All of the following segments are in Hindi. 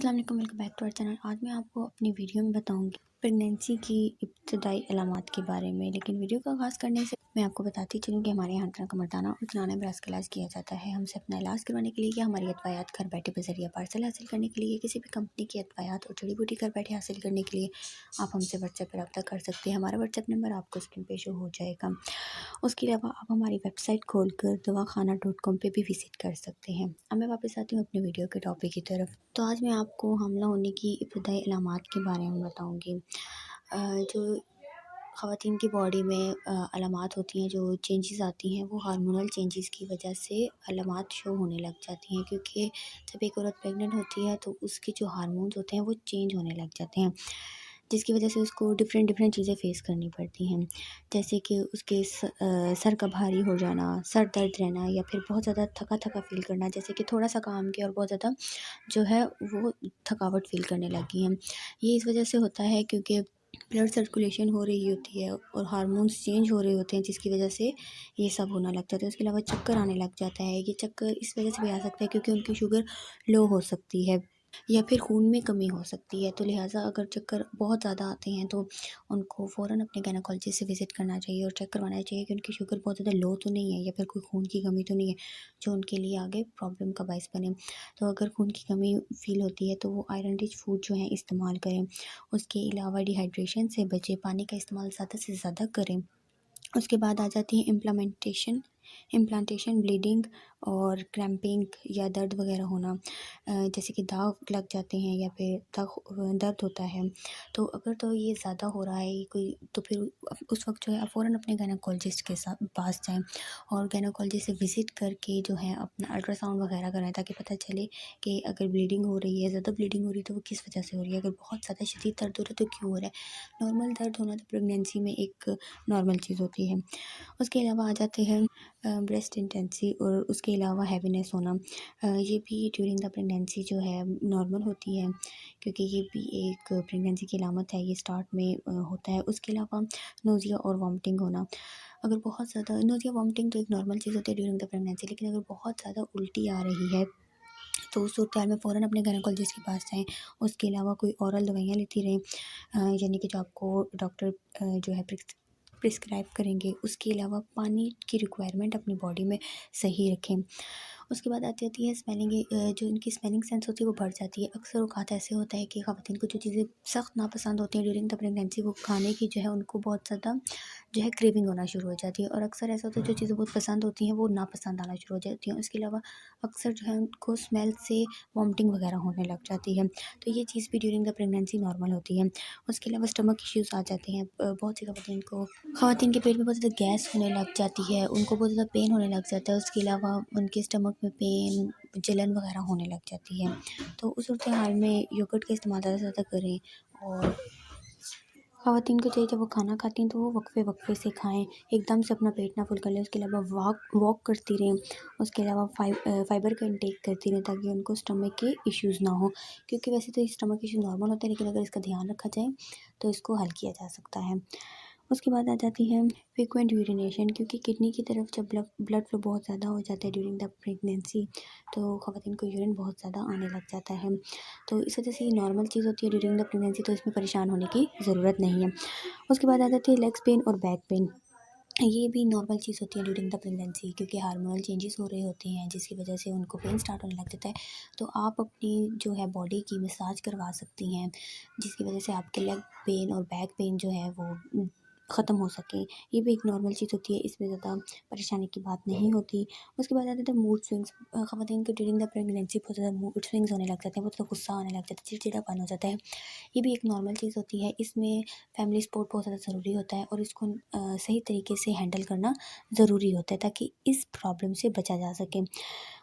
अस्सलाम वालेकुम, welcome back to our channel. आज मैं आपको अपनी वीडियो में बताऊंगी प्रेगनेंसी की इब्तदाई अलामात के बारे में। लेकिन वीडियो का आगाज़ करने से मैं आपको बताती चलूँ कि हमारे यहाँ तरह का मर्दाना और जनाना ब्रास का इलाज किया जाता है। हमसे अपना इलाज करवाने के लिए या हमारी अदवायात घर बैठे बजरिया पार्सल हासिल करने के लिए, किसी भी कंपनी की अदवायात और जड़ी बूटी घर बैठे हासिल करने के लिए आप हमसे व्हाट्सएप पर रब्ता कर सकते हैं। हमारा व्हाट्सएप नंबर आपको स्क्रीन पे शो हो जाएगा। उसके अलावा आप हमारी वेबसाइट खोलकर दवाखाना.com पे भी विज़िट कर सकते हैं। अब मैं वापस आती हूँ अपने वीडियो के टॉपिक की तरफ। तो आज मैं आपको हमला होने की इब्तदाई अलामात के बारे में बताऊँगी। जो ख़वातीन की बॉडी में अलामात होती हैं, जो चेंजेस आती हैं, वो हार्मोनल चेंजेस की वजह से अलामात शो होने लग जाती हैं। क्योंकि जब एक औरत प्रेग्नेंट होती है तो उसके जो हार्मोन्स होते हैं वो चेंज होने लग जाते हैं, जिसकी वजह से उसको डिफरेंट चीज़ें फ़ेस करनी पड़ती हैं। जैसे कि उसके सर का भारी हो जाना, सर दर्द रहना, या फिर बहुत ज़्यादा थका फ़ील करना। जैसे कि थोड़ा सा काम किया और बहुत ज़्यादा जो है वो थकावट फ़ील करने लगी हैं। ये इस वजह से होता है क्योंकि ब्लड सर्कुलेशन हो रही होती है और हार्मोन्स चेंज हो रहे होते हैं, जिसकी वजह से ये सब होना लग जाता है। उसके अलावा चक्कर आने लग जाता है। ये चक्कर इस वजह से भी आ सकता है क्योंकि उनकी शुगर लो हो सकती है या फिर खून में कमी हो सकती है। तो लिहाजा अगर चक्कर बहुत ज़्यादा आते हैं तो उनको फ़ौरन अपने गायनेकोलॉजिस्ट से विज़िट करना चाहिए और चेक करवाना चाहिए कि उनकी शुगर बहुत ज़्यादा लो तो नहीं है या फिर कोई खून की कमी तो नहीं है जो उनके लिए आगे प्रॉब्लम का बायस बने। तो अगर खून की कमी फ़ील होती है तो वो आयरन रिच फूड जो है इस्तेमाल करें। उसके अलावा डिहाइड्रेशन से बचें, पानी का इस्तेमाल ज़्यादा से ज़्यादा करें। उसके बाद आ जाती है इम्प्लांटेशन, ब्लीडिंग और क्रैम्पिंग या दर्द वगैरह होना। जैसे कि दाग लग जाते हैं या फिर दर्द होता है। तो अगर तो ये ज़्यादा हो रहा है कोई, तो फिर उस वक्त जो है आप फ़ौरन अपने गायनेकोलॉजिस्ट के पास जाएं और गायनेकोलॉजिस्ट से विज़िट करके जो है अपना अल्ट्रासाउंड वगैरह कराएं, ताकि पता चले कि अगर ब्लीडिंग हो रही है, ज़्यादा ब्लीडिंग हो रही है तो वो किस वजह से हो रही है। अगर बहुत ज़्यादा शदीद दर्द हो रहा है तो क्यों हो रहा है। नॉर्मल दर्द होना तो प्रेगनेंसी में एक नॉर्मल चीज़ होती है। उसके अलावा आ जाते हैं ब्रेस्ट इंटेंसी और उसके अलावा हैवीनेस होना। ये भी ड्यूरिंग द प्रेगनेंसी जो है नॉर्मल होती है, क्योंकि ये भी एक प्रेगनेंसी की अलामत है। ये स्टार्ट में होता है। उसके अलावा नोज़िया और वॉमिटिंग होना। अगर बहुत ज़्यादा नोज़िया वॉमिटिंग तो एक नॉर्मल चीज़ होती है ड्यूरिंग द प्रेगनेंसी, लेकिन अगर बहुत ज़्यादा उल्टी आ रही है तो उस सूरत में फ़ौरन अपने गायनेकोलॉजिस्ट के पास जाएँ। उसके अलावा कोई ओरल दवाइयाँ लेती रहें, यानी कि जो आपको डॉक्टर जो है प्रिस्क्राइब करेंगे। उसके अलावा पानी की रिक्वायरमेंट अपनी बॉडी में सही रखें। उसके बाद आ जाती है स्मेलिंग। जो इनकी स्मेलिंग सेंस होती है वो बढ़ जाती है। अक्सर औक़ात ऐसे होता है कि ख़वातीन को जो चीज़ें सख्त नापसंद होती हैं ड्यूरिंग द प्रेगनेंसी, वो खाने की जो है उनको बहुत ज़्यादा जो है क्रेविंग होना शुरू हो जाती है। और अक्सर ऐसा होता है जो चीज़ें बहुत पसंद होती हैं वो नापसंद आना शुरू हो जाती हैं। उसके अलावा अक्सर जो है उनको स्मेल से वॉमिटिंग वगैरह होने लग जाती है। तो ये चीज़ भी ड्यूरिंग द प्रेगनेंसी नॉर्मल होती है। उसके अलावा स्टमक इश्यूज़ आ जाते हैं। बहुत सी ख़वातीन के पेट में बहुत ज़्यादा गैस होने लग जाती है, उनको बहुत ज़्यादा पेन होने लग जाता है। उसके अलावा उनके स्टमक में पेन, जलन वगैरह होने लग जाती है। तो उस सूरत हाल में योगर्ट का इस्तेमाल ज़्यादा से ज़्यादा करें। और ख़वातीन को चाहिए जब वो खाना खाती हैं तो वो वक्फ़े से खाएँ, एकदम से अपना पेट ना फुल कर लें। उसके अलावा वॉक करती रहें। उसके अलावा फ़ाइबर का इंटेक करती रहें ताकि उनको स्टमक के इश्यूज़ ना हो। क्योंकि वैसे तो स्टमक इश्यू नॉर्मल होते हैं, लेकिन अगर इसका ध्यान रखा जाए तो इसको हल किया जा सकता है। उसके बाद आ जाती है फ्रीक्वेंट यूरिनेशन, क्योंकि किडनी की तरफ जब ब्लड फ्लो बहुत ज़्यादा हो जाता है ड्यूरिंग द प्रेगनेंसी तो ख़वातीन को यूरिन बहुत ज़्यादा आने लग जाता है। तो इस वजह से ये नॉर्मल चीज़ होती है ड्यूरिंग द प्रेगनेंसी, तो इसमें परेशान होने की ज़रूरत नहीं है। उसके बाद आ जाती है लेग्स पेन और बैक पेन। ये भी नॉर्मल चीज़ होती है ड्यूरिंग द प्रेगनेंसी, क्योंकि हार्मोनल चेंजेस हो रहे होते हैं, जिसकी वजह से उनको पेन स्टार्ट होने लग जाता है। तो आप अपनी जो है बॉडी की मसाज करवा सकती हैं, जिसकी वजह से आपके लेग पेन और बैक पेन जो है वो ख़त्म हो सके। ये भी एक नॉर्मल चीज़ होती है, इसमें ज़्यादा परेशानी की बात नहीं होती। उसके बाद आ जाता है मूड स्विंग्स। ख़वातीन को ड्यूरिंग द प्रेगनेंसी बहुत ज़्यादा मूड स्विंग्स होने लग जाते हैं, बहुत ज़्यादा गुस्सा आने लग जाता है, चिड़चिड़ापन हो जाता है। ये भी एक नॉर्मल चीज़ होती है। इसमें फैमिली सपोर्ट बहुत ज़्यादा ज़रूरी होता है और इसको सही तरीके से हैंडल करना ज़रूरी होता है, ताकि इस प्रॉब्लम से बचा जा सके।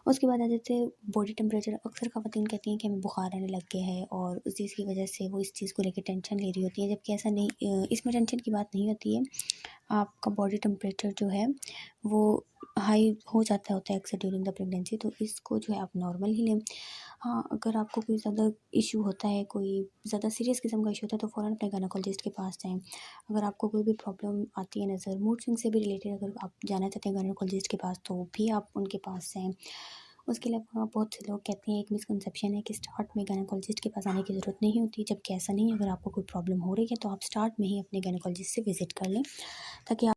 उसके बाद आ जाते हैं बॉडी टेम्परेचर। अक्सर ख़वातीन कहती हैं कि हमें बुखार आने लग गया है और उस चीज़ की वजह से वो इस चीज़ को लेकर टेंशन ले रही होती है, जबकि ऐसा नहीं, इसमें टेंशन की बात नहीं होती है। आपका बॉडी टेम्परेचर जो है वो हाई हो जाता होता है अक्सर ड्यूरिंग द प्रेगनेंसी, तो इसको जो है आप नॉर्मल ही लें। हाँ, अगर आपको कोई ज़्यादा इशू होता है, कोई ज़्यादा सीरियस किस्म का इशू होता है, तो फ़ौरन अपने गायनेकोलॉजिस्ट के पास जाएँ। अगर आपको कोई भी प्रॉब्लम आती है नज़र, मूड स्विंग से भी रिलेटेड अगर आप जाना चाहते हैं गायनेकोलॉजिस्ट के पास, तो भी आप उनके पास जाएँ। उसके अलावा बहुत से लोग कहते हैं, एक मिसकंसेप्शन है कि स्टार्ट में गायनेकोलॉजिस्ट के पास आने की ज़रूरत नहीं होती, जबकि ऐसा नहीं है। अगर आपको कोई प्रॉब्लम हो रही है तो आप स्टार्ट में ही अपने गायनेकोलॉजिस्ट से विज़िट कर लें, ताकि